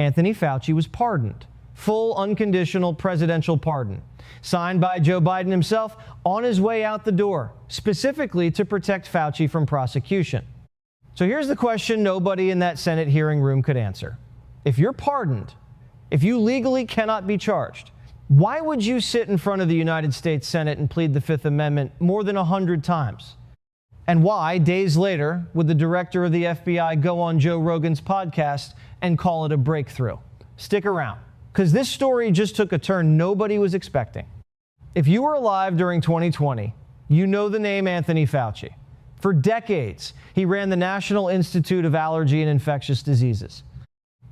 Anthony Fauci was pardoned. Full unconditional presidential pardon, signed by Joe Biden himself on his way out the door, specifically to protect Fauci from prosecution. So here's the question nobody in that Senate hearing room could answer. If you're pardoned, if you legally cannot be charged, why would you sit in front of the United States Senate and plead the Fifth Amendment more than 100 times? And why, days later, would the director of the FBI go on Joe Rogan's podcast and call it a breakthrough? Stick around, because this story just took a turn nobody was expecting. If you were alive during 2020, you know the name Anthony Fauci. For decades, he ran the National Institute of Allergy and Infectious Diseases.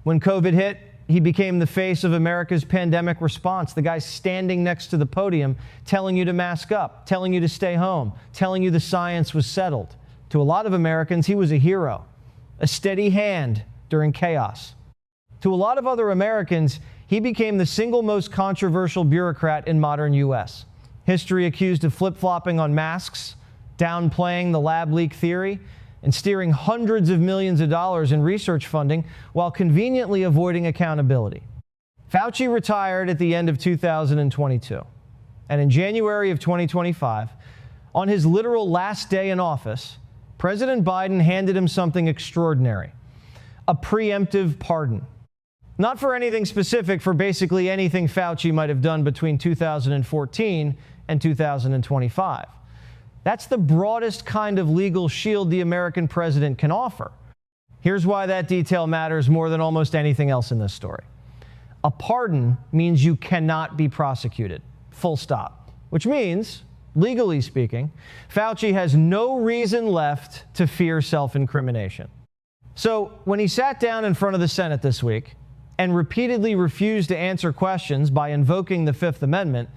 When COVID hit, he became the face of America's pandemic response, the guy standing next to the podium telling you to mask up, telling you to stay home, telling you the science was settled. To a lot of Americans, he was a hero, a steady hand during chaos. To a lot of other Americans, he became the single most controversial bureaucrat in modern U.S. History accused of flip-flopping on masks, downplaying the lab leak theory, and steering hundreds of millions of dollars in research funding while conveniently avoiding accountability. Fauci retired at the end of 2022. And in January of 2025, on his literal last day in office, President Biden handed him something extraordinary, a preemptive pardon. Not for anything specific, for basically anything Fauci might have done between 2014 and 2025. That's the broadest kind of legal shield the American president can offer. Here's why that detail matters more than almost anything else in this story. A pardon means you cannot be prosecuted, full stop, which means, legally speaking, Fauci has no reason left to fear self-incrimination. So when he sat down in front of the Senate this week and repeatedly refused to answer questions by invoking the Fifth Amendment,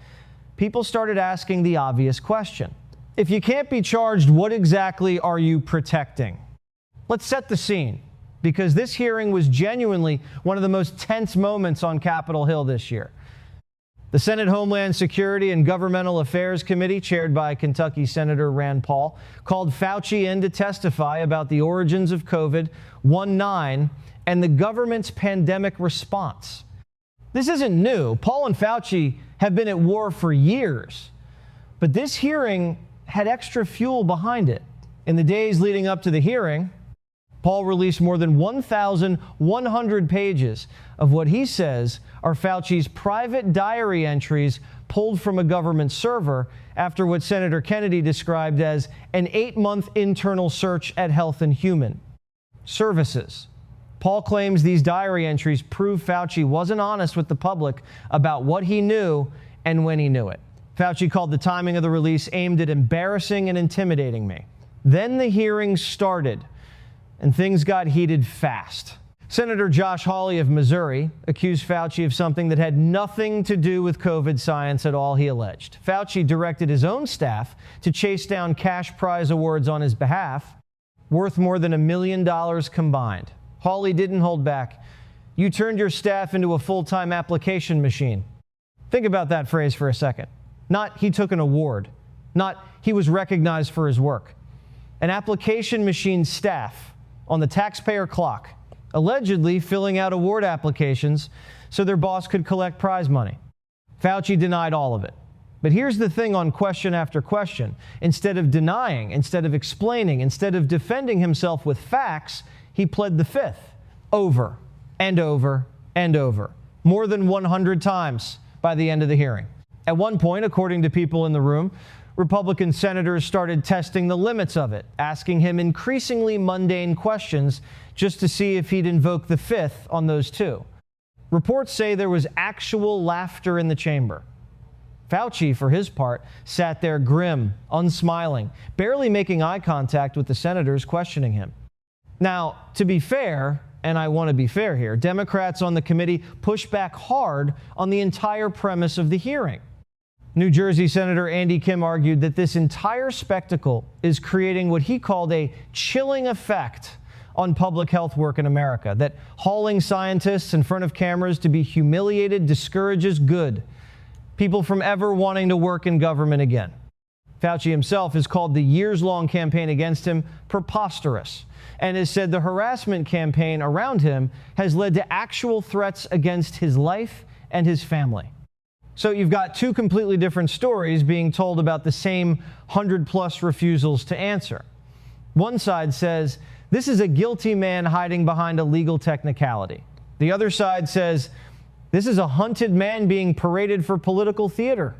people started asking the obvious question. If you can't be charged, what exactly are you protecting? Let's set the scene, because this hearing was genuinely one of the most tense moments on Capitol Hill this year. The Senate Homeland Security and Governmental Affairs Committee, chaired by Kentucky Senator Rand Paul, called Fauci in to testify about the origins of COVID-19 and the government's pandemic response. This isn't new. Paul and Fauci have been at war for years. But this hearing had extra fuel behind it. In the days leading up to the hearing, Paul released more than 1,100 pages of what he says are Fauci's private diary entries pulled from a government server after what Senator Kennedy described as an 8-month internal search at Health and Human Services. Paul claims these diary entries prove Fauci wasn't honest with the public about what he knew and when he knew it. Fauci called the timing of the release aimed at embarrassing and intimidating me. Then the hearing started, and things got heated fast. Senator Josh Hawley of Missouri accused Fauci of something that had nothing to do with COVID science at all, he alleged. Fauci directed his own staff to chase down cash prize awards on his behalf, worth more than $1 million combined. Hawley didn't hold back. You turned your staff into a full-time application machine. Think about that phrase for a second. Not he took an award, not he was recognized for his work. An application machine staff on the taxpayer clock, allegedly filling out award applications so their boss could collect prize money. Fauci denied all of it. But here's the thing on question after question. Instead of denying, instead of explaining, instead of defending himself with facts, he pled the Fifth over and over and over, more than 100 times by the end of the hearing. At one point, according to people in the room, Republican senators started testing the limits of it, asking him increasingly mundane questions just to see if he'd invoke the Fifth on those two. Reports say there was actual laughter in the chamber. Fauci, for his part, sat there grim, unsmiling, barely making eye contact with the senators questioning him. Now, to be fair, and I want to be fair here, Democrats on the committee pushed back hard on the entire premise of the hearing. New Jersey Senator Andy Kim argued that this entire spectacle is creating what he called a chilling effect on public health work in America, that hauling scientists in front of cameras to be humiliated discourages good, people from ever wanting to work in government again. Fauci himself has called the years-long campaign against him preposterous and has said the harassment campaign around him has led to actual threats against his life and his family. So you've got two completely different stories being told about the same 100+ refusals to answer. One side says, this is a guilty man hiding behind a legal technicality. The other side says, this is a hunted man being paraded for political theater.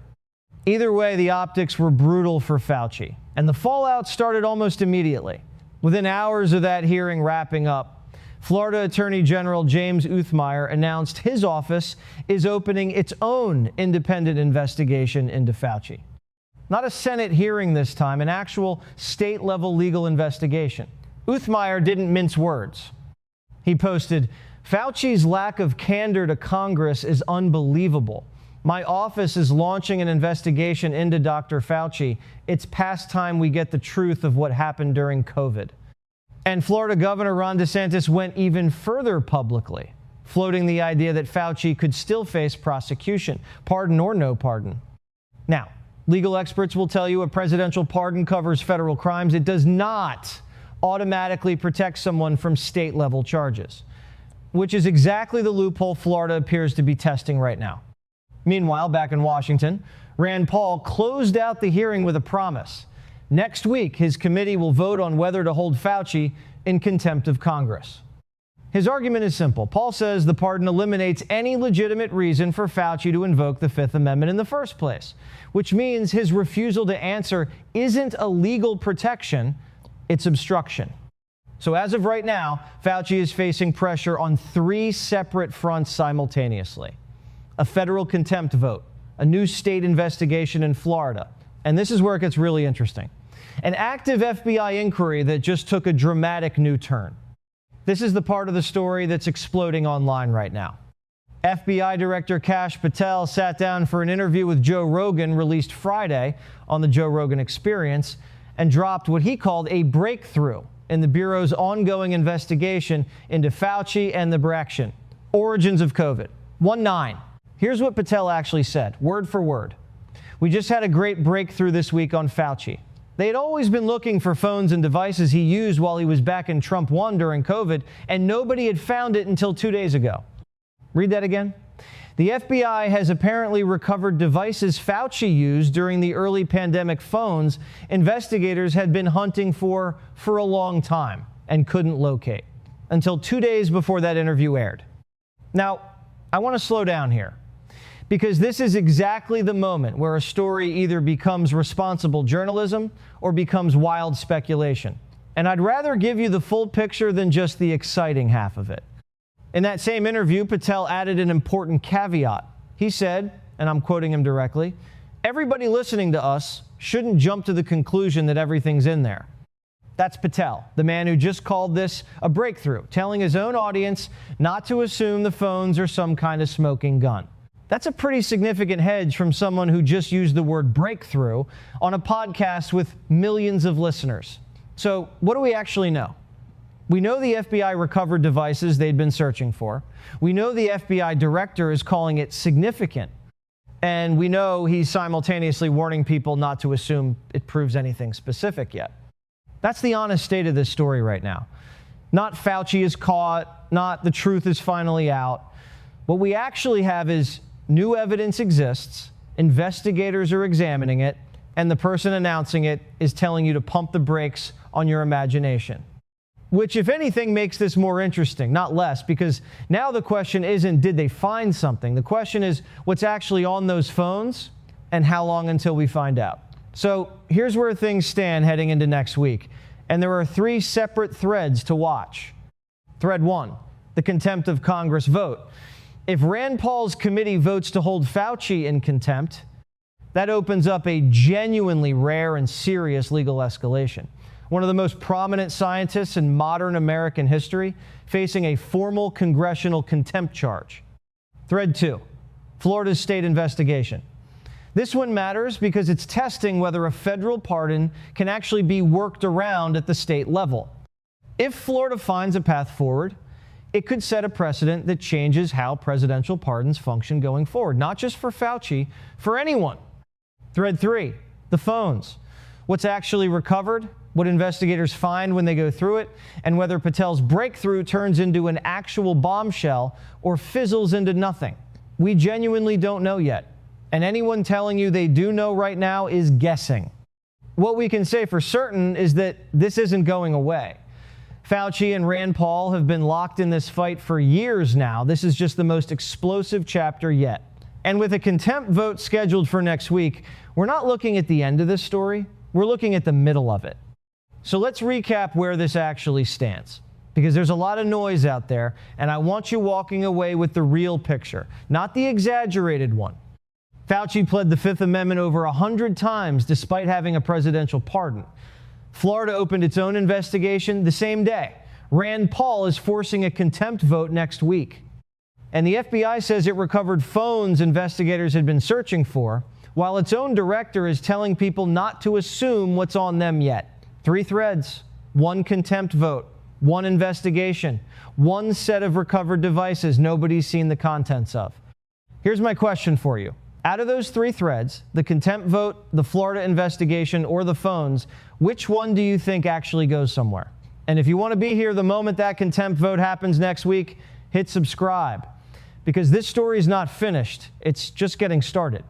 Either way, the optics were brutal for Fauci, and the fallout started almost immediately. Within hours of that hearing wrapping up, Florida Attorney General James Uthmeier announced his office is opening its own independent investigation into Fauci. Not a Senate hearing this time, an actual state-level legal investigation. Uthmeier didn't mince words. He posted, Fauci's lack of candor to Congress is unbelievable. My office is launching an investigation into Dr. Fauci. It's past time we get the truth of what happened during COVID. And Florida Governor Ron DeSantis went even further publicly, floating the idea that Fauci could still face prosecution, pardon or no pardon. Now, legal experts will tell you a presidential pardon covers federal crimes. It does not automatically protect someone from state-level charges, which is exactly the loophole Florida appears to be testing right now. Meanwhile, back in Washington, Rand Paul closed out the hearing with a promise. Next week, his committee will vote on whether to hold Fauci in contempt of Congress. His argument is simple. Paul says the pardon eliminates any legitimate reason for Fauci to invoke the Fifth Amendment in the first place, which means his refusal to answer isn't a legal protection, it's obstruction. So as of right now, Fauci is facing pressure on 3 separate fronts simultaneously. A federal contempt vote, a new state investigation in Florida, and this is where it gets really interesting. An active FBI inquiry that just took a dramatic new turn. This is the part of the story that's exploding online right now. FBI Director Kash Patel sat down for an interview with Joe Rogan, released Friday on the Joe Rogan Experience, and dropped what he called a breakthrough in the Bureau's ongoing investigation into Fauci and the Braxian. Origins of COVID. 1-9. Here's what Patel actually said, word for word. We just had a great breakthrough this week on Fauci. They had always been looking for phones and devices he used while he was back in Trump 1 during COVID, and nobody had found it until 2 days ago. Read that again. The FBI has apparently recovered devices Fauci used during the early pandemic phones investigators had been hunting for a long time and couldn't locate until 2 days before that interview aired. Now, I want to slow down here, because this is exactly the moment where a story either becomes responsible journalism or becomes wild speculation. And I'd rather give you the full picture than just the exciting half of it. In that same interview, Patel added an important caveat. He said, and I'm quoting him directly, everybody listening to us shouldn't jump to the conclusion that everything's in there. That's Patel, the man who just called this a breakthrough, telling his own audience not to assume the phones are some kind of smoking gun. That's a pretty significant hedge from someone who just used the word breakthrough on a podcast with millions of listeners. So what do we actually know? We know the FBI recovered devices they'd been searching for. We know the FBI director is calling it significant. And we know he's simultaneously warning people not to assume it proves anything specific yet. That's the honest state of this story right now. Not Fauci is caught, not the truth is finally out. What we actually have is new evidence exists, investigators are examining it, and the person announcing it is telling you to pump the brakes on your imagination. Which, if anything, makes this more interesting, not less, because now the question isn't, did they find something? The question is, what's actually on those phones and how long until we find out? So here's where things stand heading into next week. And there are 3 separate threads to watch. Thread 1, the contempt of Congress vote. If Rand Paul's committee votes to hold Fauci in contempt, that opens up a genuinely rare and serious legal escalation. One of the most prominent scientists in modern American history facing a formal congressional contempt charge. Thread 2, Florida's state investigation. This one matters because it's testing whether a federal pardon can actually be worked around at the state level. If Florida finds a path forward, it could set a precedent that changes how presidential pardons function going forward, not just for Fauci, for anyone. Thread 3, the phones. what's actually recovered, what investigators find when they go through it, and whether Patel's breakthrough turns into an actual bombshell or fizzles into nothing. We genuinely don't know yet, and anyone telling you they do know right now is guessing. What we can say for certain is that this isn't going away. Fauci and Rand Paul have been locked in this fight for years now. This is just the most explosive chapter yet. And with a contempt vote scheduled for next week, we're not looking at the end of this story. We're looking at the middle of it. So let's recap where this actually stands, because there's a lot of noise out there, and I want you walking away with the real picture, not the exaggerated one. Fauci pled the Fifth Amendment over 100 times despite having a presidential pardon. Florida opened its own investigation the same day. Rand Paul is forcing a contempt vote next week. And the FBI says it recovered phones investigators had been searching for, while its own director is telling people not to assume what's on them yet. 3 threads, 1 contempt vote, 1 investigation, 1 set of recovered devices nobody's seen the contents of. Here's my question for you. Out of those 3 threads, the contempt vote, the Florida investigation, or the phones, which one do you think actually goes somewhere? And if you want to be here the moment that contempt vote happens next week, hit subscribe, because this story is not finished. It's just getting started.